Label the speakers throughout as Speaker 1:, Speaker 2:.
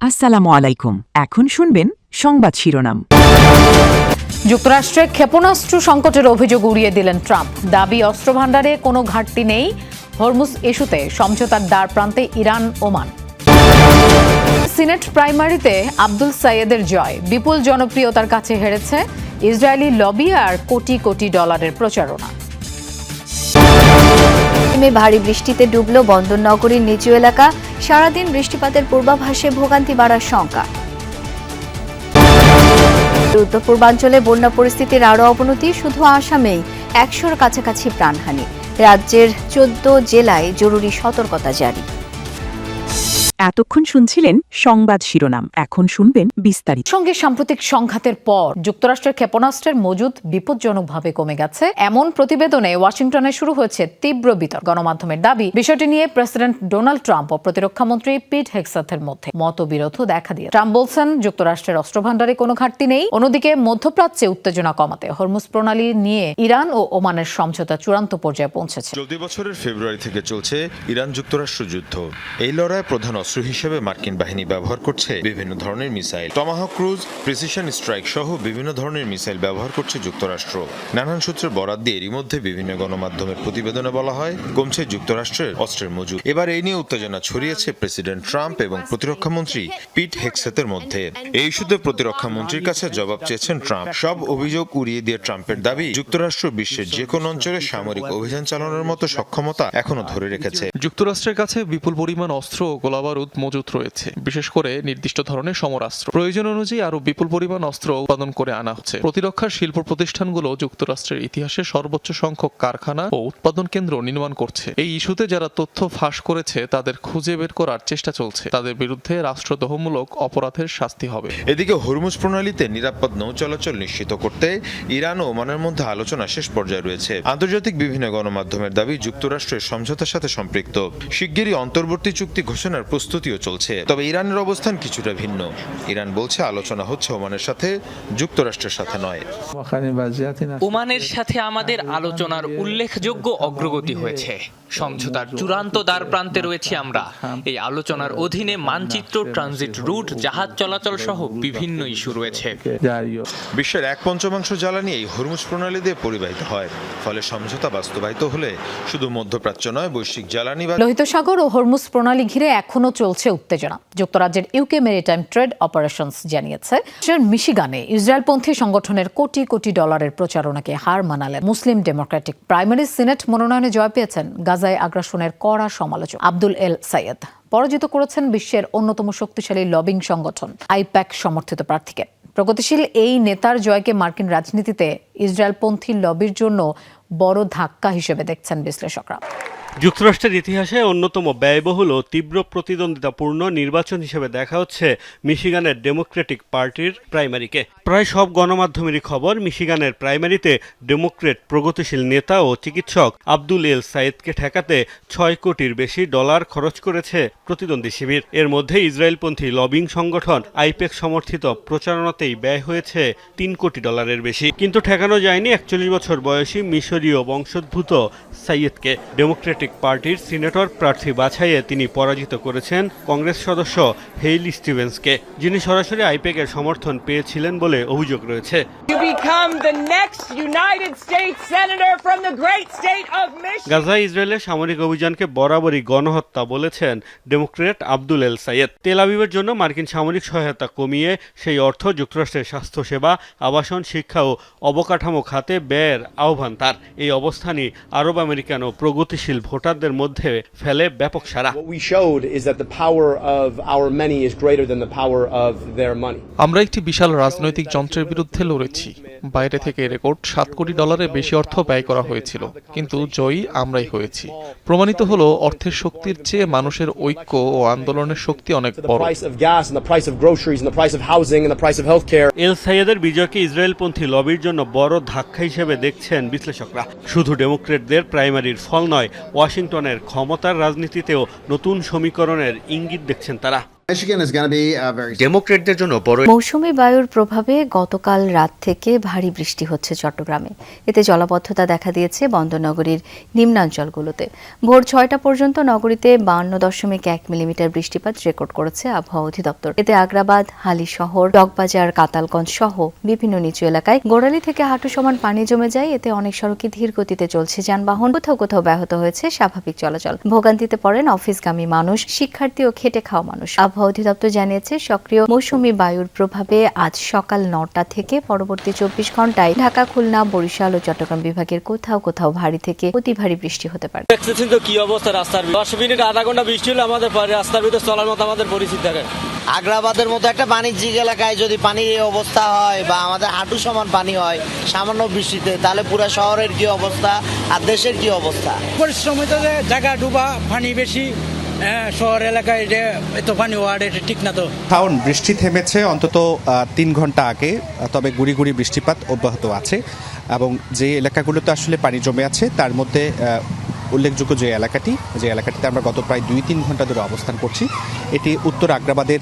Speaker 1: আসসালামু আলাইকুম। এখন শুনবেন সংবাদ শিরোনাম।
Speaker 2: যুক্তরাষ্ট্রে ক্ষেপণাস্ত্র সংকটের অভিযোগ উড়িয়ে দিলেন ট্রাম্প। দাবি অস্ত্র ভান্ডারে কোনো ঘাটতি নেই। হরমুজ ইস্যুতে সমঝোতার দ্বার প্রান্তে ইরান, ওমান। সিনেট প্রাইমারিতে আব্দুল সাইয়েদের জয়, বিপুল জনপ্রিয়তার কাছে হেরেছে ইসরায়েলি লবি আর কোটি কোটি ডলারের প্রচারণা।
Speaker 3: ভারী বৃষ্টিতে ডুবল বন্দরনগরীর নিচু এলাকা, সারাদিন বৃষ্টিপাতের পূর্বাভাসে ভোগান্তি বাড়ার শঙ্কা। উত্তর পূর্বাঞ্চলে বন্যা পরিস্থিতির আরও অবনতি, শুধু আসামেই ১০০-র কাছাকাছি প্রাণহানি। রাজ্যের ১৪ জেলায় জরুরি সতর্কতা জারি।
Speaker 1: এতক্ষণ শুনছিলেন সংবাদ শিরোনাম, এখন শুনবেন বিস্তারিত।
Speaker 2: সঙ্গে সাম্প্রতিক সংঘাতের পর যুক্তরাষ্ট্রের ক্ষেপণাস্ত্রের মজুদ বিপজ্জনকভাবে কমে গেছে এমন প্রতিবেদনে ওয়াশিংটনে শুরু হয়েছে তীব্র বিতর্ক। গণমাধ্যমের দাবি, বিষয়টি নিয়ে প্রেসিডেন্ট ডোনাল্ড ট্রাম্প ও প্রতিরক্ষামন্ত্রী পিট হেগসেথের মধ্যে মতবিরোধ দেখা দিয়ে। ট্রাম্প বলছেন, যুক্তরাষ্ট্রের অস্ত্রভান্ডারে কোনো ঘাটতি নেই। অন্যদিকে মধ্যপ্রাচ্যে উত্তেজনা কমাতে হরমুজ প্রণালী নিয়ে ইরান ও ওমানের সমঝোতা চূড়ান্ত পর্যায়ে পৌঁছেছে।
Speaker 4: চলতি বছরের ফেব্রুয়ারি থেকে চলছে ইরান যুক্তরাষ্ট্র যুদ্ধ। এই লড়াই প্রধান অস্ত্র হিসেবে মার্কিন বাহিনী ব্যবহার করছে বিভিন্ন ধরনের missile, Tomahawk cruise, precision strike সহ বিভিন্ন ধরনের মিসাইল ব্যবহার করছে যুক্তরাষ্ট্র। নানান সূত্রের বরাত দিয়ে এরই মধ্যে বিভিন্ন গণমাধ্যমের প্রতিবেদনে বলা হয়, কমছে যুক্তরাষ্ট্রের অস্ত্রের মজুদ। এবার এই নিয়ে উত্তেজনা ছড়িয়েছে প্রেসিডেন্ট ট্রাম্প এবং প্রতিরক্ষামন্ত্রী পিট হেগসেথের মধ্যে। এই ইস্যুতে প্রতিরক্ষামন্ত্রীর কাছে জবাব চেয়েছেন ট্রাম্প। সব অভিযোগ উড়িয়ে দিয়ে ট্রাম্পের দাবি, যুক্তরাষ্ট্র বিশ্বের যে কোনো অঞ্চলে সামরিক অভিযান চালানোর মতো সক্ষমতা এখনো ধরে রেখেছে।
Speaker 5: যুক্তরাষ্ট্রের কাছে বিপুল পরিমাণ অস্ত্র ও গোলাবারুদ মজুত রয়েছে, বিশেষ করে নির্দিষ্ট ধরনের সমরাস্ত্র। প্রয়োজন অনুযায়ী আরো বিপুল পরিমাণ অস্ত্র উৎপাদন করে আনা হচ্ছে। প্রতিরক্ষার শিল্প প্রতিষ্ঠানগুলো যুক্তরাষ্ট্রের ইতিহাসে সর্বোচ্চ সংখ্যক কারখানা ও উৎপাদন কেন্দ্র নির্মাণ করছে। এই ইস্যুতে যারা তথ্য ফাঁস করেছে তাদের খুঁজে বের করার চেষ্টা চলছে। তাদের বিরুদ্ধে রাষ্ট্রদ্রোহমূলক অপরাধের শাস্তি হবে।
Speaker 4: এদিকে হরমুজ প্রণালীতে নিরাপদ নৌ চলাচল নিশ্চিত করতে ইরান ও ওমানের মধ্যে আলোচনা শেষ পর্যায়ে রয়েছে। আন্তর্জাতিক বিভিন্ন গণমাধ্যমের দাবি, যুক্তরাষ্ট্রের সমঝোতার সাথে সম্পৃক্ত। শিগগিরই অন্তর্বর্তী চুক্তি ঘোষণার প্রস্তুতিও চলছে। তবে ইরানের অবস্থান কিছুটা ভিন্ন। ইরান বলছে, আলোচনা হচ্ছে ওমানের সাথে, যুক্তরাষ্ট্রের সাথে নয়।
Speaker 6: ওমানের সাথে আমাদের আলোচনার উল্লেখযোগ্য অগ্রগতি হয়েছে। সমঝোতার চূড়ান্ত দ্বার প্রান্তে রয়েছি আমরা। এই আলোচনার অধীনে মানচিত্র, ট্রানজিট রুট, জাহাজ চলাচল সহ বিভিন্ন ইস্যু রয়েছে।
Speaker 4: বিশ্বের 1/5 জ্বালানি এই হরমুজ প্রণালী দিয়ে পরিবাহিত হয়। ফলে সমঝোতা বাস্তবায়িত হলে শুধু মধ্যপ্রাচ্য নয়, বৈশ্বিক জ্বালানি বা
Speaker 2: লোহিত সাগর ও হরমুজ প্রণালী ঘিরে এখনো চলছে উত্তেজনা। যুক্তরাজ্যের ইউকে মেরিটাইম ট্রেড অপারেশনস জানিয়েছে, মিশিগানে ইসরায়েলপন্থী সংগঠনের কোটি কোটি ডলারের প্রচারণাকে হার মানালেন মুসলিম ডেমোক্রেটিক প্রাইমারি সিনেট মনোনয়নে জয় পেয়েছেন গাজায় আগ্রাসনের কড়া সমালোচক আব্দুল এল সাইয়েদ। পরাজিত করেছেন বিশ্বের অন্যতম শক্তিশালী লবিং সংগঠন আইপ্যাক সমর্থিত প্রার্থীকে। প্রগতিশীল এই নেতার জয়কে মার্কিন রাজনীতিতে ইসরায়েলপন্থী লবির জন্য বড় ধাক্কা হিসেবে দেখছেন বিশ্লেষকরা।
Speaker 7: যুক্তরাষ্ট্রের ইতিহাসে অন্যতম ব্যয়বহুল ও তীব্র প্রতিদ্বন্দ্বিতাপূর্ণ নির্বাচন হিসেবে দেখা হচ্ছে মিশিগানের ডেমোক্রেটিক পার্টির প্রাইমারিকে। প্রায় সব গণমাধ্যমেরই খবর, মিশিগানের প্রাইমারিতে ডেমোক্রেট প্রগতিশীল নেতা ও চিকিৎসক আব্দুল এল সাইয়েদকে ঠেকাতে ৬ কোটির বেশি ডলার খরচ করেছে প্রতিদ্বন্দ্বী শিবির। এর মধ্যে ইসরায়েলপন্থী লবিং সংগঠন আইপ্যাক সমর্থিত প্রচারণাতেই ব্যয় হয়েছে ৩ কোটি ডলারের বেশি। কিন্তু ঠেকানো যায়নি ৪১ বছর বয়সী মিশরীয় বংশোদ্ভূত সাইয়েদকে। ডেমোক্রেটিক পার্টির সিনেটর প্রার্থী বাছাইয়ে তিনি পরাজিত করেছেন কংগ্রেস সদস্য হেইলি স্টিভেন্সকে, যিনি সরাসরি আইপ্যাকের সমর্থন পেয়েছিলেন বলে অভিযোগ রয়েছে। গাজায় ইসরায়েলের সামরিক অভিযানকে বরাবরই গণহত্যা বলেছেন ডেমোক্রেট আব্দুল এল সাইয়েদ। তেল আবিবের জন্য মার্কিন সামরিক সহায়তা কমিয়ে সেই অর্থ যুক্তরাষ্ট্রের স্বাস্থ্যসেবা, আবাসন, শিক্ষা ও অবকাঠামো খাতে ব্যয়ের আহ্বান তার। এই অবস্থানই আরব আমেরিকান ও প্রগতিশীল ভোটারদের মধ্যে ফেলে ব্যাপক সাড়া।
Speaker 5: আমরা একটি বিশাল রাজনৈতিক যন্ত্রের বিরুদ্ধে লড়েছি। বাইরে থেকে রেকর্ড ৭ কোটি ডলারের বেশি অর্থ ব্যয় করা হয়েছিল, কিন্তু জয়ী আমরাই হয়েছি। প্রমাণিত হলো, অর্থের শক্তির চেয়ে মানুষের ঐক্য ও আন্দোলনের শক্তি অনেক বড়।
Speaker 7: এল সাইয়েদের বিজয়কে ইসরায়েলপন্থী লবির জন্য বড় ধাক্কা হিসেবে দেখছেন বিশ্লেষকরা। শুধু ডেমোক্রেটদের প্রাইমারির ফল নয়, ওয়াশিংটনের ক্ষমতার রাজনীতিতেও নতুন সমীকরণের ইঙ্গিত দেখছেন তারা।
Speaker 8: Michigan is going to be very
Speaker 9: ডেমোক্রেটদের জন্য বড়
Speaker 3: মৌসুমী বায়ুর প্রভাবে গতকাল রাত থেকে ভারী বৃষ্টি হচ্ছে চট্টগ্রামে। এতে জলাবদ্ধতা দেখা দিয়েছে বন্দরনগরীর নিম্নাঞ্চলগুলোতে। ভোর 6টা পর্যন্ত নগরীতে 52.1 মিলিমিটার বৃষ্টিপাত রেকর্ড করেছে আবহাওয়া অধিদপ্তর। এতে আগ্রাবাদ, হালিশহর, টকবাজার, কাতালগঞ্জ সহ বিভিন্ন নিচু এলাকায় গোড়ালি থেকে হাঁটু সমান পানি জমে যায়। এতে অনেক সড়কে ধীর গতিতে চলছে যানবাহন, কোথাও কোথাও ব্যাহত হয়েছে স্বাভাবিক চলাচল। ভোগান্তিতে পড়েন অফিসগামী মানুষ, শিক্ষার্থী ও খেটে খাওয়া মানুষ। আবহাওয়া অধিদপ্তর জানিয়েছে সক্রিয় মৌসুমী বায়ুর প্রভাবে আজ সকাল 9টা থেকে পরবর্তী 24 ঘন্টায় ঢাকা, খুলনা, বরিশাল ও চট্টগ্রাম বিভাগের কোথাও কোথাও ভারী থেকে অতি ভারী বৃষ্টি হতে পারে।
Speaker 10: দেখতেছেন তো কি অবস্থা রাস্তার, 10 মিনিট আধা ঘন্টা বৃষ্টি হলে আমাদের রাস্তার ভিতরে চলার মতো আমাদের পরিস্থিতি থাকে।
Speaker 11: আগ্রাবাদের মতো একটা বাণিজ্যিক এলাকায় যদি পানির এই অবস্থা হয় বা আমাদের হাঁটু সমান পানি হয় সামান্য বৃষ্টিতে, তাহলে পুরো শহরের কি অবস্থা আর দেশের কি অবস্থা।
Speaker 10: পরিশ্রম হইতে জায়গা ডুবা, পানি বেশি, শহর এলাকায় এত পানি হওয়া এটা ঠিক না তো।
Speaker 9: কারণ বৃষ্টি থেমেছে অন্তত 3 ঘন্টা আগে, তবে গুড়ি গুড়ি বৃষ্টিপাত অব্যাহত আছে এবং যে এলাকাগুলোতে আসলে পানি জমে আছে তার মধ্যে উল্লেখযোগ্য যে এলাকাটিতে আমরা গত প্রায় 2-3 ঘন্টা ধরে অবস্থান করছি, এটি উত্তর আগ্রাবাদের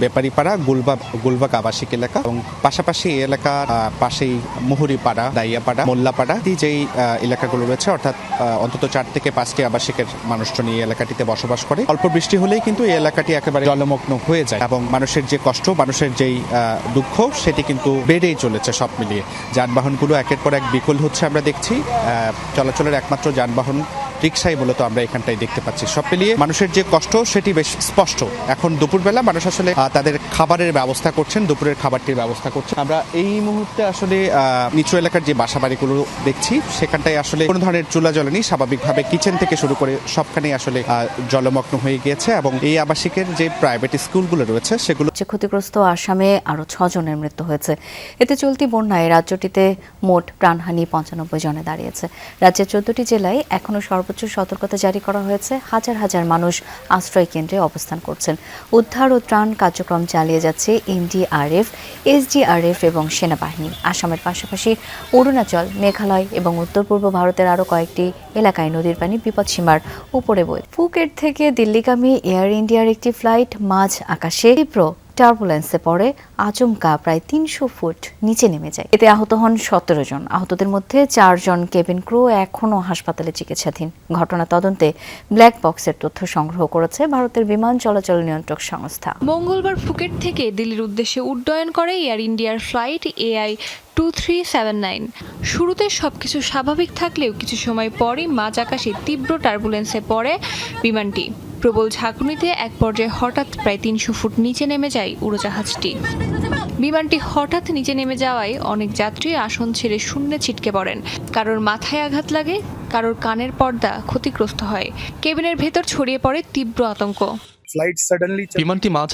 Speaker 9: ব্যাপারীপাড়া, গুলবাগ আবাসিক এলাকা এবং পাশাপাশি এই এলাকার পাশেই মুহুরিপাড়া, দাইয়াপাড়া, মোল্লাপাড়া যেই এলাকাগুলো রয়েছে, অর্থাৎ অন্তত 4 থেকে 5টি আবাসিকের মানুষজন এই এলাকাটিতে বসবাস করে। অল্প বৃষ্টি হলেই কিন্তু এই এলাকাটি একেবারে জলমগ্ন হয়ে যায় এবং মানুষের যে কষ্ট, মানুষের যেই দুঃখ সেটি কিন্তু বেড়েই চলেছে। সব মিলিয়ে যানবাহনগুলো একের পর এক বিকল হচ্ছে। আমরা দেখছি চলাচলের একমাত্র যানবাহন রিক্সাই মূলত আমরা এখানটাই দেখতে পাচ্ছি। সব মিলিয়ে মানুষের যে কষ্ট সেটি বেশ স্পষ্ট। এখন দুপুরবেলা মানুষ আসলে তাদের খাবারের ব্যবস্থা করছেন, দুপুরের খাবারটির ব্যবস্থা করছেন। আমরা এই মুহূর্তে আসলে নিচু এলাকার যে বাসাবাড়িগুলো দেখছি সেখানটায় আসলে কোনো ধরনের চুলা জ্বলেনি। স্বাভাবিকভাবে কিচেন থেকে শুরু করে সবখানেই আসলে জলমগ্ন হয়ে গিয়েছে এবং এই আবাসিকের যে প্রাইভেট স্কুলগুলো রয়েছে সেগুলো
Speaker 3: ক্ষতিগ্রস্ত আসামে আরও 6 জনের মৃত্যু হয়েছে। এতে চলতি বন্যায় রাজ্যটিতে মোট প্রাণহানি 95 জনে দাঁড়িয়েছে। রাজ্যের 14টি জেলায় এখনও সর্বোচ্চ সতর্কতা জারি করা হয়েছে। হাজার হাজার মানুষ আশ্রয় কেন্দ্রে অবস্থান করছেন। উদ্ধার ও ত্রাণ কার্যক্রম চালিয়ে যাচ্ছে এনডিআরএফ, এসডিআরএফ এবং সেনাবাহিনী। আসামের পাশাপাশি অরুণাচল, মেঘালয় এবং উত্তর পূর্ব ভারতের আরও কয়েকটি এলাকায় নদীর পানি বিপদসীমার উপরে বয়ে। ফুকেট থেকে দিল্লিগামী এয়ার ইন্ডিয়ার একটি ফ্লাইট মাঝ আকাশে তীব্র টার্বুলেন্সে পড়ে আচমকা প্রায় 300 ফুট নিচে নেমে যায়। এতে আহত হন 17 জন। আহতদের মধ্যে 4 জন কেবিন ক্রু এখনও হাসপাতালে চিকিৎসাধীন। ঘটনা তদন্তে ব্ল্যাক বক্সের তথ্য সংগ্রহ করেছে ভারতের বিমান চলাচল নিয়ন্ত্রক সংস্থা।
Speaker 12: মঙ্গলবার ফুকেট থেকে দিল্লির উদ্দেশ্যে উড্ডয়ন করে এয়ার ইন্ডিয়ার ফ্লাইট AI2379। শুরুতে সবকিছু স্বাভাবিক থাকলেও কিছু সময় পরই মাঝ আকাশে তীব্র টার্বুলেন্সে পড়ে বিমানটি। প্রবল ঝাঁকুনিতে এক পর্যায়ে হঠাৎ প্রায় 300 ফুট নিচে নেমে যায় উড়োজাহাজটি। বিমানটি হঠাৎ নিচে নেমে যাওয়ায় অনেক যাত্রী আসন ছেড়ে শূন্যে ছিটকে পড়েন। কারোর মাথায় আঘাত লাগে, কারোর কানের পর্দা ক্ষতিগ্রস্ত হয়। কেবিনের ভেতর ছড়িয়ে পড়ে তীব্র আতঙ্ক।
Speaker 5: বিমানটি মাঝ